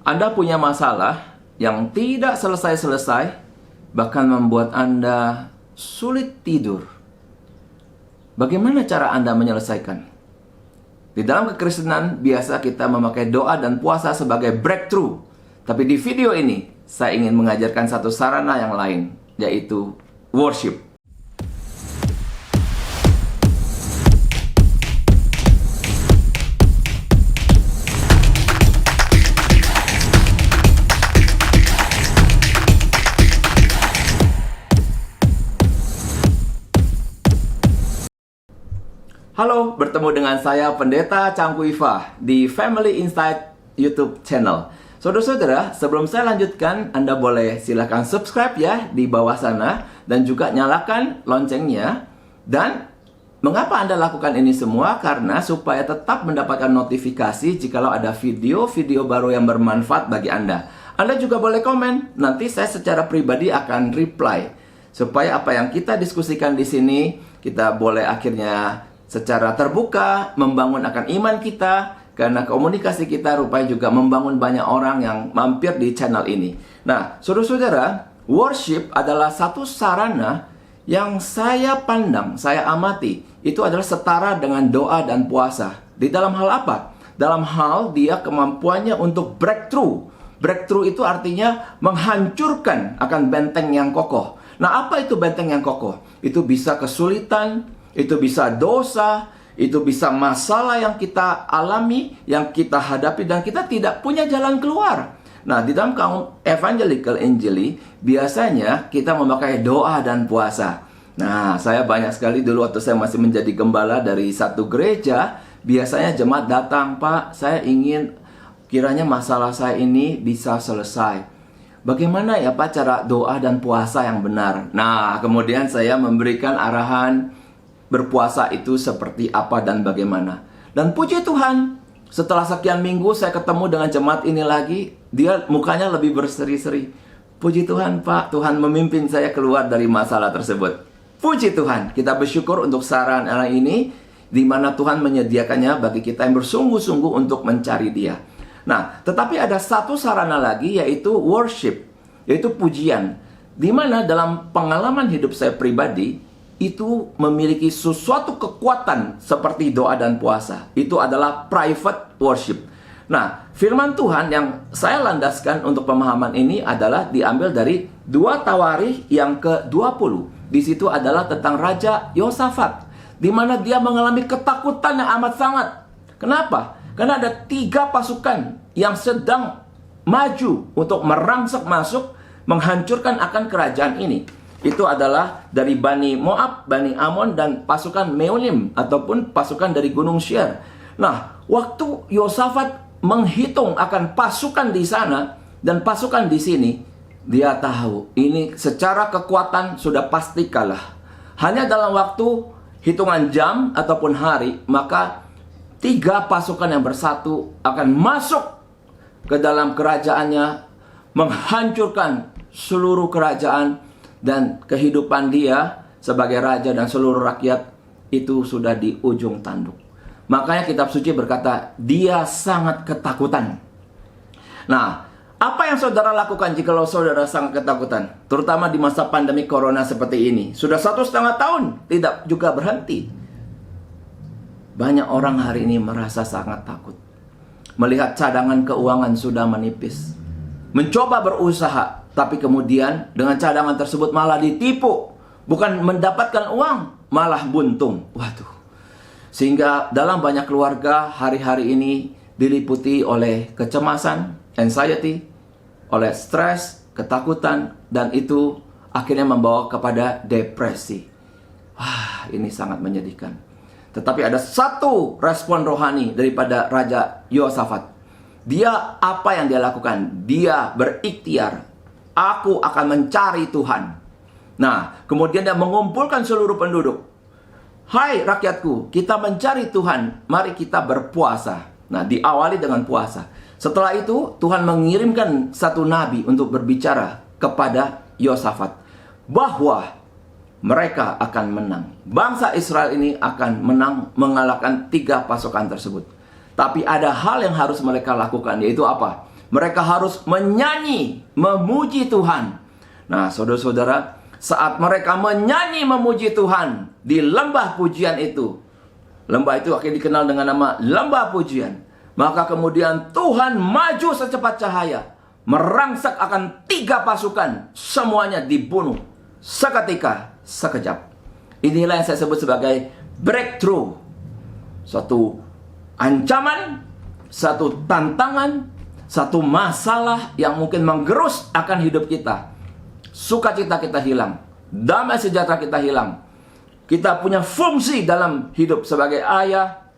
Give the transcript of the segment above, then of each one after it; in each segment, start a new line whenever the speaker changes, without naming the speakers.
Anda punya masalah yang tidak selesai-selesai, bahkan membuat Anda sulit tidur. Bagaimana cara Anda menyelesaikan? Di dalam kekristenan, biasa kita memakai doa dan puasa sebagai breakthrough. Tapi di video ini, saya ingin mengajarkan satu sarana yang lain, yaitu worship. Halo, bertemu dengan saya Pendeta Changku Iva di Family Insight YouTube channel. Saudara-saudara, sebelum saya lanjutkan, Anda boleh silakan subscribe ya di bawah sana dan juga nyalakan loncengnya. Dan mengapa Anda lakukan ini semua? Karena supaya tetap mendapatkan notifikasi jikalau ada video-video baru yang bermanfaat bagi Anda. Anda juga boleh komen, nanti saya secara pribadi akan reply. Supaya apa yang kita diskusikan di sini, kita boleh akhirnya secara terbuka membangun akan iman kita, karena komunikasi kita rupanya juga membangun banyak orang yang mampir di channel ini. Nah, saudara-saudara, worship adalah satu sarana yang saya pandang, saya amati, itu adalah setara dengan doa dan puasa. Di dalam hal apa? Dalam hal dia kemampuannya untuk breakthrough. Breakthrough itu artinya menghancurkan akan benteng yang kokoh. Nah, apa itu benteng yang kokoh? Itu bisa kesulitan, itu bisa dosa, itu bisa masalah yang kita alami, yang kita hadapi, dan kita tidak punya jalan keluar. Nah, di dalam kaum evangelical injili, biasanya kita memakai doa dan puasa. Nah, saya banyak sekali dulu waktu saya masih menjadi gembala dari satu gereja, biasanya jemaat datang, "Pak, saya ingin kiranya masalah saya ini bisa selesai. Bagaimana ya Pak cara doa dan puasa yang benar?" Nah, kemudian saya memberikan arahan, berpuasa itu seperti apa dan bagaimana. Dan puji Tuhan, setelah sekian minggu saya ketemu dengan jemaat ini lagi, dia mukanya lebih berseri-seri. Puji Tuhan Pak, Tuhan memimpin saya keluar dari masalah tersebut. Puji Tuhan, kita bersyukur untuk sarana ini, di mana Tuhan menyediakannya bagi kita yang bersungguh-sungguh untuk mencari Dia. Nah, tetapi ada satu sarana lagi, yaitu worship, yaitu pujian. Di mana dalam pengalaman hidup saya pribadi, itu memiliki sesuatu kekuatan seperti doa dan puasa. Itu adalah private worship. Nah, firman Tuhan yang saya landaskan untuk pemahaman ini adalah diambil dari 2 Tawarikh yang ke-20. Di situ adalah tentang Raja Yosafat, di mana dia mengalami ketakutan yang amat sangat. Kenapa? Karena ada 3 pasukan yang sedang maju untuk merangsek masuk, menghancurkan akan kerajaan ini. Itu adalah dari Bani Moab, Bani Amon, dan pasukan Meonim, ataupun pasukan dari Gunung Seir. Nah, waktu Yosafat menghitung akan pasukan di sana dan pasukan di sini, dia tahu ini secara kekuatan sudah pasti kalah. Hanya dalam waktu hitungan jam ataupun hari, maka 3 pasukan yang bersatu akan masuk ke dalam kerajaannya, menghancurkan seluruh kerajaan, dan kehidupan dia sebagai raja dan seluruh rakyat itu sudah di ujung tanduk. Makanya kitab suci berkata, dia sangat ketakutan. Nah, apa yang saudara lakukan jika saudara sangat ketakutan? Terutama di masa pandemi corona seperti ini. Sudah 1,5 tahun, tidak juga berhenti. Banyak orang hari ini merasa sangat takut. Melihat cadangan keuangan sudah menipis. Mencoba berusaha, tapi kemudian dengan cadangan tersebut malah ditipu. Bukan mendapatkan uang, malah buntung. Waduh. Sehingga dalam banyak keluarga hari-hari ini diliputi oleh kecemasan, anxiety, oleh stres, ketakutan, dan itu akhirnya membawa kepada depresi. Wah, ini sangat menyedihkan. Tetapi ada satu respon rohani daripada Raja Yosafat. Dia apa yang dia lakukan? Dia berikhtiar. Aku akan mencari Tuhan. Nah, kemudian dia mengumpulkan seluruh penduduk. Hai rakyatku, kita mencari Tuhan. Mari kita berpuasa. Nah, diawali dengan puasa. Setelah itu, Tuhan mengirimkan satu nabi untuk berbicara kepada Yosafat. Bahwa mereka akan menang. Bangsa Israel ini akan menang mengalahkan 3 pasukan tersebut. Tapi ada hal yang harus mereka lakukan, yaitu apa? Mereka harus menyanyi, memuji Tuhan. Nah, saudara-saudara, saat mereka menyanyi, memuji Tuhan di lembah pujian itu, lembah itu akan dikenal dengan nama lembah pujian. Maka kemudian Tuhan maju secepat cahaya, merangsak akan 3 pasukan, semuanya dibunuh seketika, sekejap. Inilah yang saya sebut sebagai breakthrough. Satu ancaman, satu tantangan, satu masalah yang mungkin menggerus akan hidup kita. Sukacita kita hilang, damai sejahtera kita hilang. Kita punya fungsi dalam hidup sebagai ayah,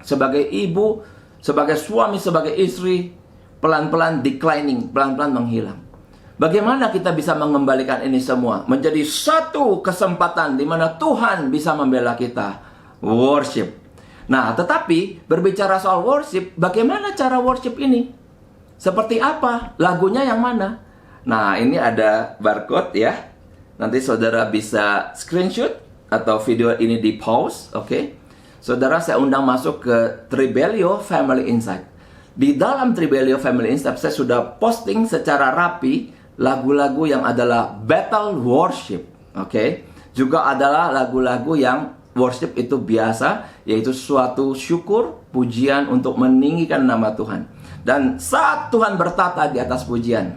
sebagai ibu, sebagai suami, sebagai istri, pelan-pelan declining, pelan-pelan menghilang. Bagaimana kita bisa mengembalikan ini semua menjadi satu kesempatan di mana Tuhan bisa membela kita? Worship. Nah, tetapi berbicara soal worship, bagaimana cara worship ini? Seperti apa? Lagunya yang mana? Nah, ini ada barcode ya. Nanti saudara bisa screenshot atau video ini di pause, oke? Saudara, saya undang masuk ke Tribelio Family Insight. Di dalam Tribelio Family Insight saya sudah posting secara rapi lagu-lagu yang adalah battle worship, oke? Juga adalah lagu-lagu yang worship itu biasa, yaitu suatu syukur, pujian untuk meninggikan nama Tuhan. Dan saat Tuhan bertata di atas pujian,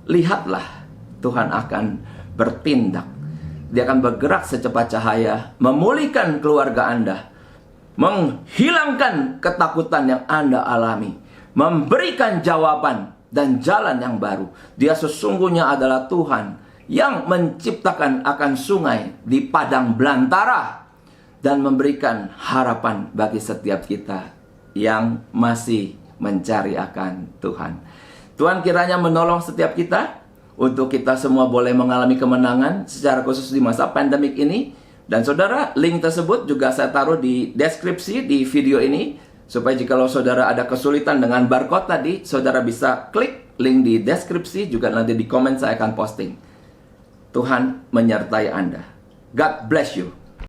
lihatlah Tuhan akan bertindak. Dia akan bergerak secepat cahaya, memulihkan keluarga Anda, menghilangkan ketakutan yang Anda alami, memberikan jawaban dan jalan yang baru. Dia sesungguhnya adalah Tuhan yang menciptakan akan sungai di padang belantara dan memberikan harapan bagi setiap kita yang masih mencari akan Tuhan. Tuhan kiranya menolong setiap kita untuk kita semua boleh mengalami kemenangan secara khusus di masa pandemik ini. Dan saudara, link tersebut juga saya taruh di deskripsi di video ini, supaya jikalau saudara ada kesulitan dengan barcode tadi, saudara bisa klik link di deskripsi, juga nanti di komen saya akan posting. Tuhan menyertai Anda. God bless you.